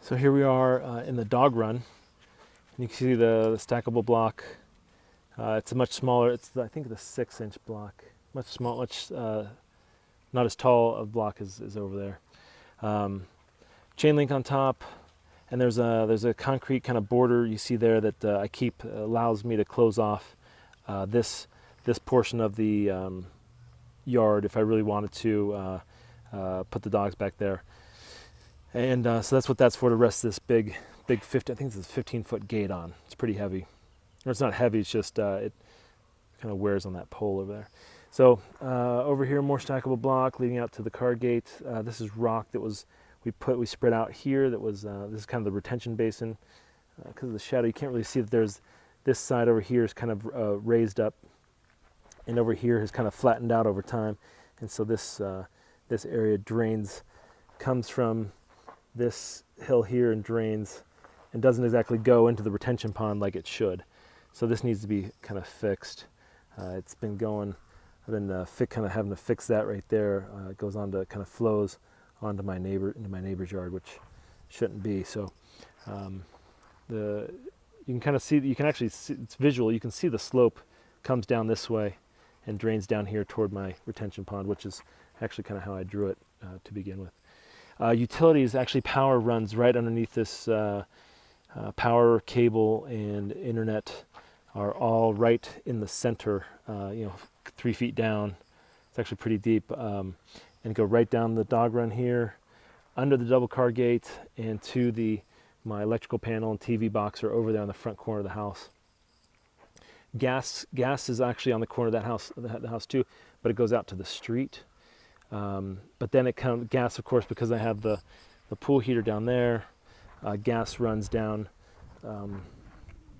So here we are in the dog run. And you can see the stackable block. It's a much smaller, I think the 6-inch block. Much small, not as tall of block as over there. Chain link on top, and there's a concrete kind of border you see there that I keep, allows me to close off this portion of the yard if I really wanted to put the dogs back there. And so that's what that's for, to rest this big 50, I think it's a 15-foot gate on. It's pretty heavy. Or it's not heavy, it's just it kind of wears on that pole over there. So over here, more stackable block leading out to the car gate. This is rock that we spread out here. That was this is kind of the retention basin. Because of the shadow, you can't really see that there's this side over here is kind of raised up, and over here has kind of flattened out over time. And so this area comes from this hill here and drains, and doesn't exactly go into the retention pond like it should. So this needs to be kind of fixed. It's been going. I've been kind of having to fix that right there. It goes on to kind of flows onto my neighbor's yard, which shouldn't be. So you can kind of see. You can actually see, it's visual. You can see the slope comes down this way and drains down here toward my retention pond, which is actually kind of how I drew it to begin with. Utilities, actually power runs right underneath this. Power, cable, and internet are all right in the center, 3 feet down. It's actually pretty deep. And go right down the dog run here, under the double car gate, and to my electrical panel and TV box are over there on the front corner of the house. Gas is actually on the corner of that house, the house too, but it goes out to the street. But then gas, of course, because I have the pool heater down there. Gas runs down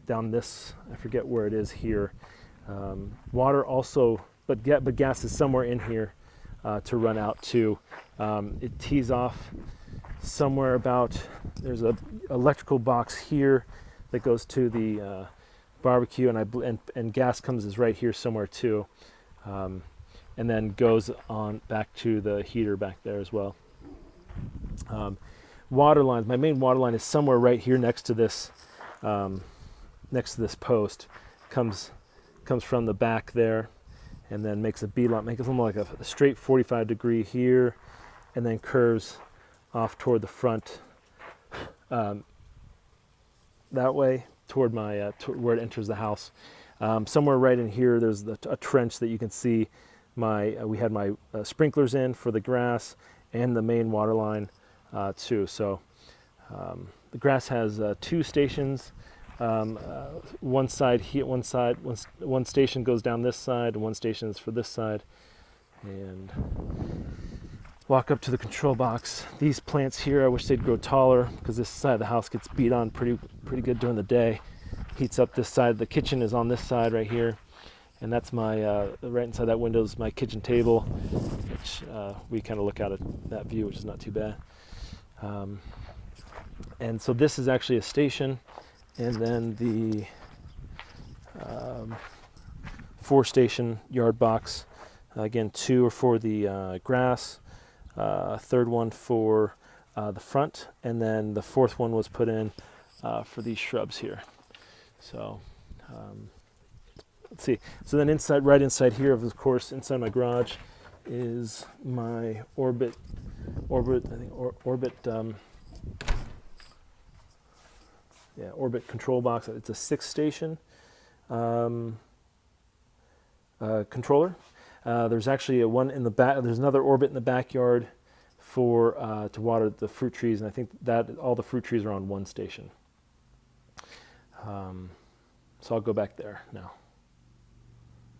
this, I forget where it is here. Water also, but gas is somewhere in here to run out to. It tees off somewhere about, there's a electrical box here that goes to the barbecue, and gas is right here somewhere too. And then goes on back to the heater back there as well. Water lines. My main water line is somewhere right here next to this post. Comes from the back there, and then makes a beeline, makes it like a straight 45-degree here, and then curves off toward the front that way toward my where it enters the house. Somewhere right in here, there's a trench that you can see. We had my sprinklers in for the grass and the main water line too. So the grass has 2 stations. One side here, one station goes down this side, and one station is for this side. And walk up to the control box. These plants here, I wish they'd grow taller, because this side of the house gets beat on pretty good during the day. Heats up this side. The kitchen is on this side right here. And that's my, right inside that window is my kitchen table, which we kind of look out at that view, which is not too bad. And so this is actually a station, and then the 4-station yard box. Again, 2 are for the grass, 3rd one for the front, and then the 4th one was put in for these shrubs here. So let's see. So then right inside here, of course, inside my garage, is my Orbit. Orbit control box. It's a 6-station controller. There's actually one in the back. There's another Orbit in the backyard to water the fruit trees, and I think that all the fruit trees are on one station. So I'll go back there now.